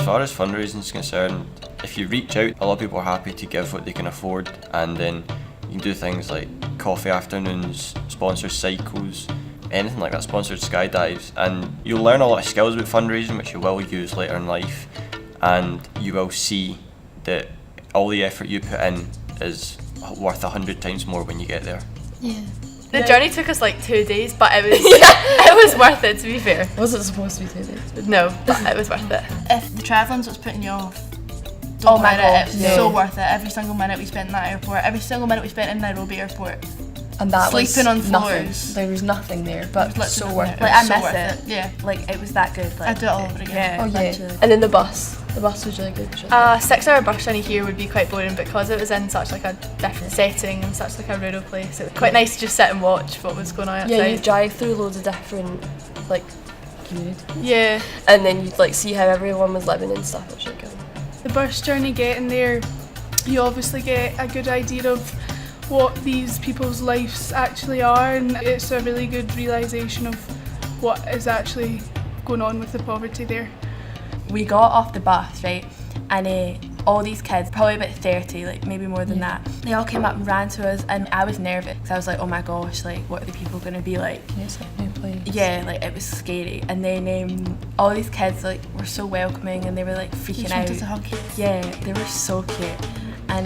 far as fundraising is concerned, if you reach out, a lot of people are happy to give what they can afford, and then you can do things like coffee afternoons, sponsored cycles, anything like that, sponsored skydives, and you'll learn a lot of skills about fundraising which you will use later in life, and you will see that all the effort you put in is worth 100 times more when you get there. Yeah. The journey took us like 2 days, but it was it was worth it, to be fair. Was it supposed to be 2 days? No, but it was worth it. If the travelling's what's putting you off, don't let it. It's so worth it. Every single minute we spent in that airport, every single minute we spent in Nairobi airport. And that sleeping on nothing. floors. There was nothing there, but so worth it. Like I so miss worth it. Yeah. Like it was that good. Like, I'd do it all over again. Yeah. Oh yeah. Literally. And then the bus was really good. 6-hour bus journey here would be quite boring because it was in such like a different setting and such like a rural place. It was quite nice to just sit and watch what was going on outside. Yeah, you drive through loads of different like communities. Yeah. And then you'd like see how everyone was living and stuff. It was really good. The bus journey getting there, you obviously get a good idea of what these people's lives actually are, and it's a really good realisation of what is actually going on with the poverty there. We got off the bus, right, and all these kids, probably about 30, like maybe more than that, they all came up and ran to us, and I was nervous because I was like, oh my gosh, like what are the people going to be like? It's like a new place. Yeah, like it was scary. And then all these kids like were so welcoming, and they were like freaking out. Wanted to hug you. Yeah, they were so cute. And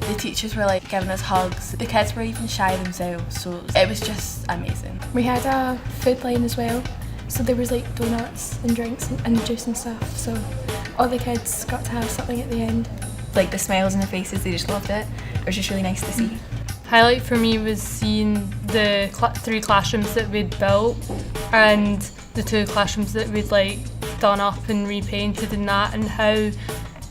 the teachers were like giving us hugs. The kids were even shy themselves, so it was just amazing. We had a food line as well, so there was like donuts and drinks and juice and stuff, so all the kids got to have something at the end. Like the smiles on their faces, they just loved it. It was just really nice to see. Highlight for me was seeing the 3 classrooms that we'd built and the 2 classrooms that we'd like done up and repainted and that, and how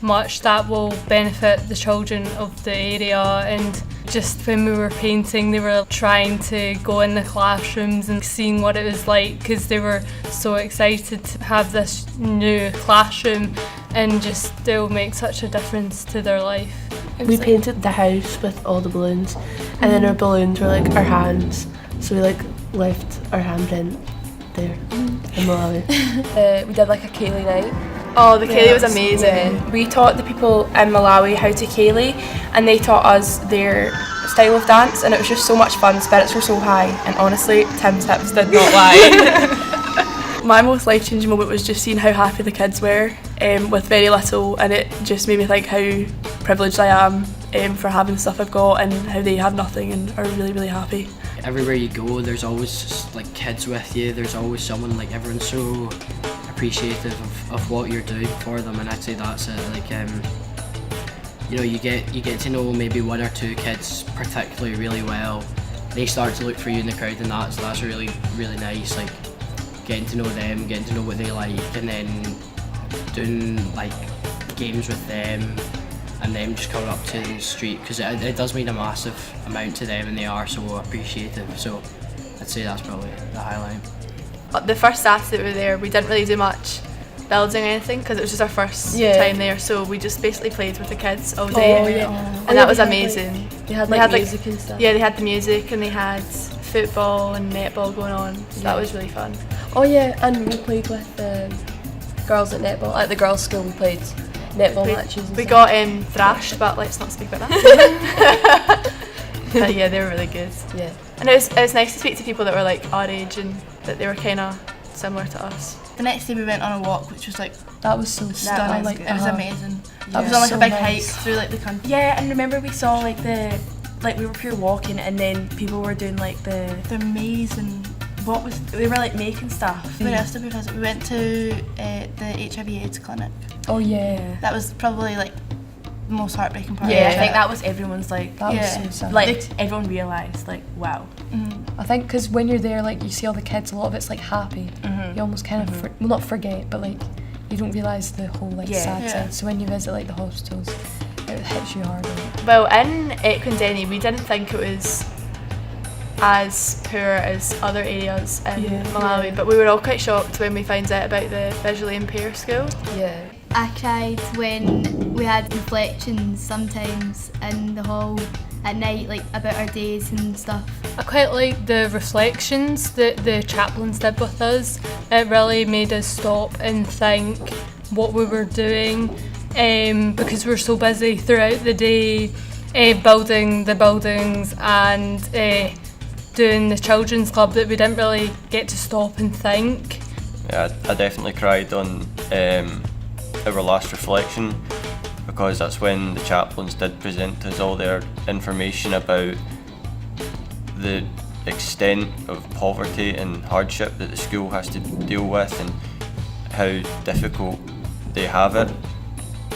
much that will benefit the children of the area. And just when we were painting, they were trying to go in the classrooms and seeing what it was like, because they were so excited to have this new classroom, and just they'll make such a difference to their life. We painted the house with all the balloons, and then our balloons were like our hands, so we like left our handprint there in Malawi. We did like a Kaylee night. Oh, the Kaylee was amazing. Yeah. We taught the people in Malawi how to Kaylee, and they taught us their style of dance, and it was just so much fun. Spirits were so high, and honestly, Tim's hips did not lie. My most life-changing moment was just seeing how happy the kids were with very little, and it just made me think how privileged I am for having the stuff I've got, and how they have nothing and are really, really happy. Everywhere you go, there's always like kids with you. There's always someone, like everyone's so appreciative of what you're doing for them, and I'd say that's it. Like you know, you get to know maybe 1 or 2 kids particularly really well. They start to look for you in the crowd, and that's really, really nice. Like getting to know them, getting to know what they like, and then doing like games with them, and them just coming up to the street, because it does mean a massive amount to them, and they are so appreciative. So I'd say that's probably the highlight. The first Saturday that we were there, we didn't really do much building or anything because it was just our first time there, so we just basically played with the kids all day. And that was amazing. They had music and stuff. Yeah, they had the music, and they had football and netball going on, so that was really fun. Oh yeah, and we played with the girls at netball. At the girls' school we played netball matches and we stuff. got thrashed, but let's not speak about that. But yeah, they were really good. Yeah. And it was nice to speak to people that were like our age and that they were kind of similar to us. The next day we went on a walk, which was like that was so stunning. Like it was amazing. Yeah. It was on like so a big nice. hike through like the country. Yeah, and remember we saw like we were pure walking, and then people were doing like the amazing. They were like making stuff. Where else did we visit? We went to the HIV/AIDS clinic. Oh yeah. That was probably like the most heartbreaking part. Yeah, I think that was everyone's like. That was so sad. Like everyone realised like wow. I think because when you're there, like you see all the kids, a lot of it's like happy. You almost kind of well, not forget, but like you don't realise the whole like sad side. So when you visit like the hospitals, it hits you harder. Well, in Ekwendeni, we didn't think it was as poor as other areas in Malawi, but we were all quite shocked when we found out about the visually impaired school. Yeah. I cried when we had reflections sometimes in the hall at night, like about our days and stuff. I quite like the reflections that the chaplains did with us. It really made us stop and think what we were doing because we were so busy throughout the day building the buildings and doing the children's club that we didn't really get to stop and think. Yeah, I definitely cried on our last reflection, because that's when the chaplains did present us all their information about the extent of poverty and hardship that the school has to deal with and how difficult they have it.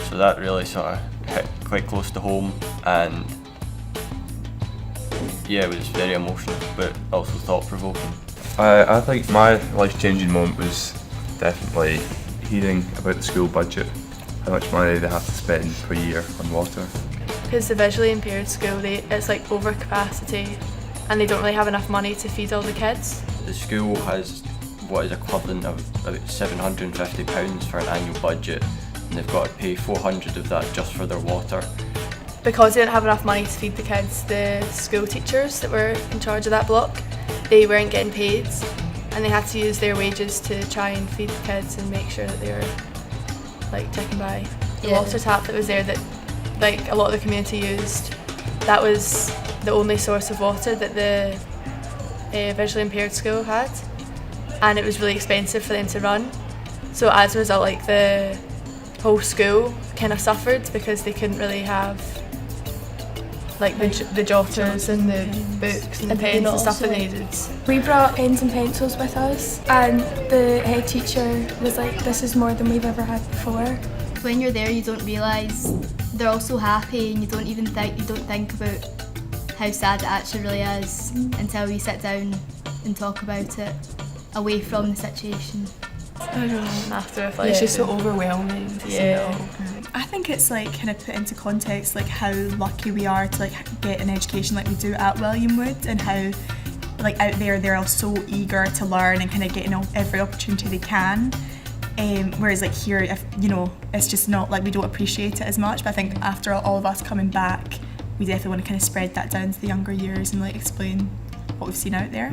So that really sort of hit quite close to home, and yeah, it was very emotional but also thought-provoking. I think my life-changing moment was definitely hearing about the school budget, how much money they have to spend per year on water. Because the visually impaired school, it's like over capacity and they don't really have enough money to feed all the kids. The school has what is equivalent of about £750 for an annual budget, and they've got to pay 400 of that just for their water. Because they didn't have enough money to feed the kids, the school teachers that were in charge of that block, they weren't getting paid, and they had to use their wages to try and feed the kids and make sure that they were like taken by. The water tap that was there that like a lot of the community used, that was the only source of water that the visually impaired school had, and it was really expensive for them to run. So as a result, like the whole school kind of suffered because they couldn't really have like the jotters and the books and the pens and stuff that they needed. We brought pens and pencils with us, and the head teacher was like, this is more than we've ever had before. When you're there, you don't realise they're all so happy, and you don't think about how sad it actually really is until you sit down and talk about it away from the situation. I don't know, after reflection. It's just so overwhelming to see it all. I think it's like kind of put into context like how lucky we are to like get an education like we do at Williamwood, and how like out there they're all so eager to learn and kind of getting every opportunity they can. Whereas like here, if you know, it's just not like we don't appreciate it as much. But I think after all of us coming back, we definitely want to kind of spread that down to the younger years and like explain what we've seen out there.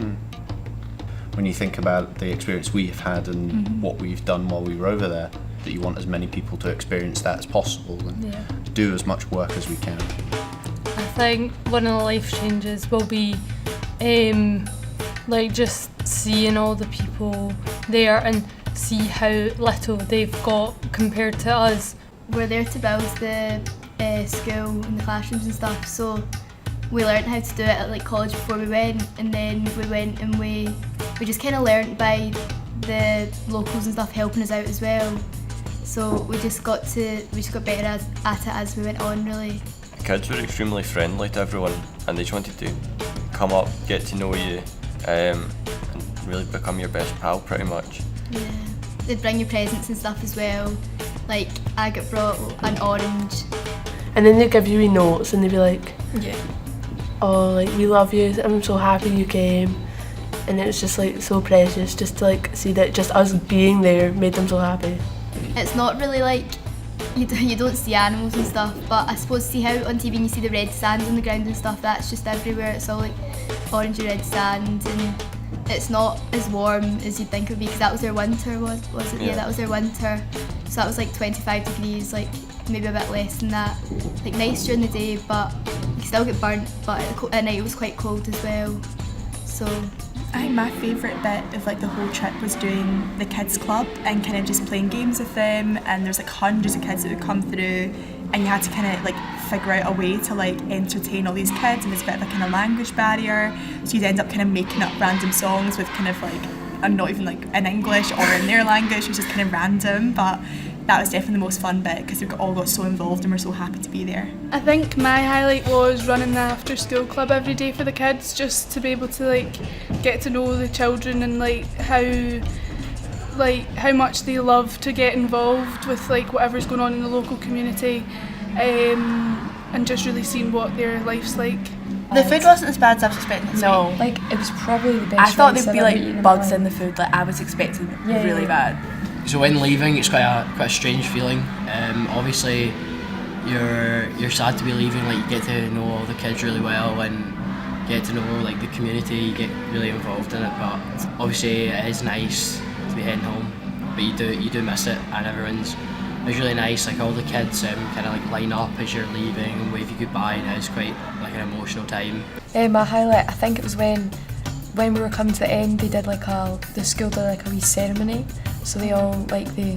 When you think about the experience we've had and what we've done while we were over there, that you want as many people to experience that as possible and do as much work as we can. I think one of the life changes will be like just seeing all the people there and see how little they've got compared to us. We're there to build the school and the classrooms and stuff, so we learned how to do it at like college before we went, and then we went and we just kind of learned by the locals and stuff helping us out as well. So we just got better at it as we went on, really. The kids were extremely friendly to everyone, and they just wanted to come up, get to know you, and really become your best pal pretty much. Yeah, they'd bring you presents and stuff as well. Like I got brought an orange. And then they'd give you notes and they'd be like, oh, like, we love you, I'm so happy you came. And it was just like so precious just to like see that just us being there made them so happy. It's not really like you don't see animals and stuff, but I suppose see how on TV you see the red sand on the ground and stuff, that's just everywhere. It's all like orange and red sand, and it's not as warm as you'd think it would be, because that was their winter, was it? Yeah, that was their winter. So that was like 25 degrees, like maybe a bit less than that. Like nice during the day, but you still get burnt, but at night it was quite cold as well. So I think my favourite bit of like the whole trip was doing the kids club and kind of just playing games with them, and there's like hundreds of kids that would come through, and you had to kind of like figure out a way to like entertain all these kids, and there's a bit of a kind of language barrier, so you'd end up kind of making up random songs with kind of like not even like in English or in their language, it was just kind of random, but that was definitely the most fun bit because we all got so involved and we're so happy to be there. I think my highlight was running the after school club every day for the kids, just to be able to like get to know the children and like how much they love to get involved with like whatever's going on in the local community, and just really seeing what their life's like. The food wasn't as bad as I was expecting. No. Like, it was probably the best. I thought rice there'd be I've ever eaten like in bugs my in the life. food, like I was expecting really bad. So when leaving, it's quite a strange feeling. Obviously, you're sad to be leaving. Like, you get to know all the kids really well and get to know like the community. You get really involved in it. But obviously, it is nice to be heading home. But you do miss it, and everyone's it was really nice. Like all the kids kind of like line up as you're leaving and wave you goodbye, and it was quite like an emotional time. My highlight, I think it was when we were coming to the end. They did like the school did like a wee ceremony, so they all like they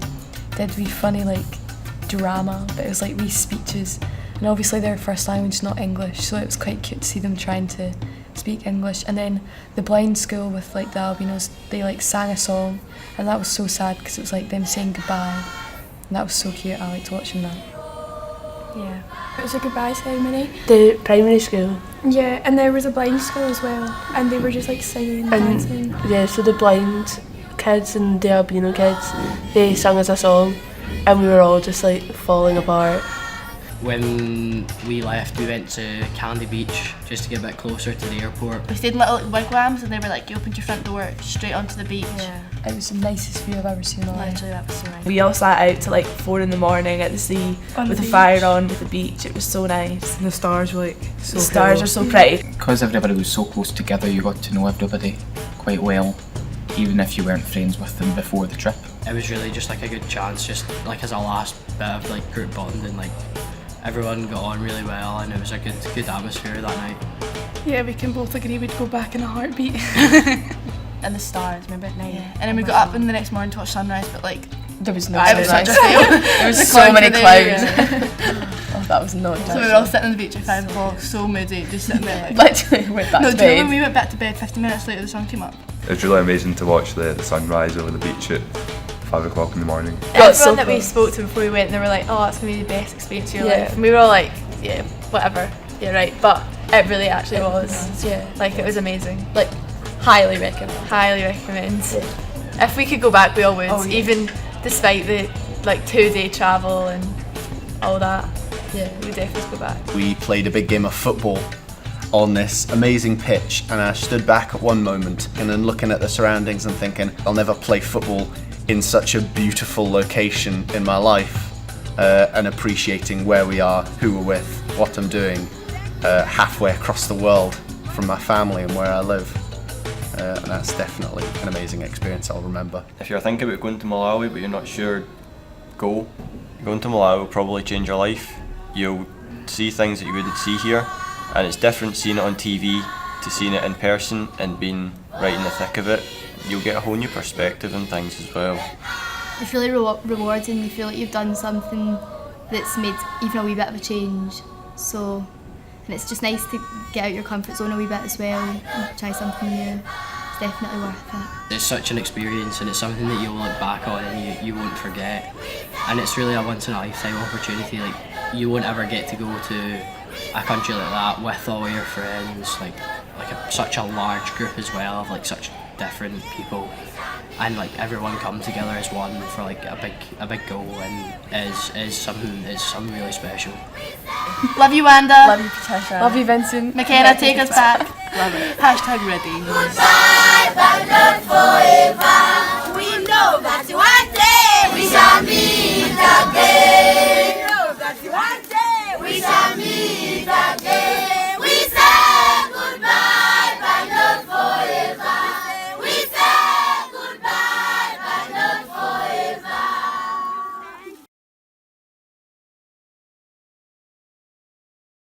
did wee funny like drama, but it was like wee speeches, and obviously their first language is not English, so it was quite cute to see them trying to speak English. And then the blind school with like the albinos, they like sang a song, and that was so sad because it was like them saying goodbye, and that was so cute. I liked watching that. Yeah, it was a goodbye ceremony. The primary school. Yeah, and there was a blind school as well, and they were just like singing and dancing. Yeah, so the blind kids and the albino kids, they sang us a song, and we were all just like falling apart. When we left, we went to Candy Beach just to get a bit closer to the airport. We stayed in little wigwams, and they were like, you opened your front door straight onto the beach. Yeah. It was the nicest view I've ever seen in my life. Literally, that was so nice. We all sat out till like 4 in the morning at the sea with the fire on at the beach. It was so nice. And the stars were like so The stars are so pretty. Because everybody was so close together, you got to know everybody quite well, even if you weren't friends with them before the trip. It was really just like a good chance, just like as a last bit of like group bonding. Like everyone got on really well, and it was a good atmosphere that night. Yeah, we can both agree we'd go back in a heartbeat. And the stars, remember at night? Yeah. And then we got up in the next morning to watch sunrise, but like there was no it was such a fail. There was so many clouds. Oh, that was not So we were all sitting on the beach at 5 o'clock, so moody, just sitting there like literally went back to do you know bed. when we went back to bed 50 minutes later the sun came up? It was really amazing to watch the sunrise over the beach at 5 o'clock in the morning. Everyone that we spoke to before we went, they were like, oh, that's going to be the best experience of your life. And we were all like, yeah, whatever, yeah, right. But it really actually was. Yeah. Like, it was amazing. Like, highly recommend. Highly recommend. Yeah. If we could go back, we all would. Oh, yeah. Even despite the like 2-day travel and all that. Yeah. We would definitely go back. We played a big game of football on this amazing pitch, and I stood back at one moment and then looking at the surroundings and thinking, I'll never play football in such a beautiful location in my life, and appreciating where we are, who we're with, what I'm doing, halfway across the world from my family and where I live. And that's definitely an amazing experience I'll remember. If you're thinking about going to Malawi but you're not sure, go. Going to Malawi will probably change your life. You'll see things that you wouldn't see here, and it's different seeing it on TV to seeing it in person and being right in the thick of it. You'll get a whole new perspective on things as well. It's really rewarding. You feel like you've done something that's made even a wee bit of a change. So, and it's just nice to get out your comfort zone a wee bit as well and try something new. It's definitely worth it. It's such an experience, and it's something that you'll look back on and you won't forget. And it's really a once in a lifetime opportunity. Like, you won't ever get to go to a country like that with all your friends, such a large group as well of like such different people, and like everyone come together as one for like a big goal, and is something really special. Love you, Wanda. Love you, Patricia. Love you, Vincent. McKenna, take us back. Love it. #ready. We know that one day we shall meet again. We know that one day we shall meet again.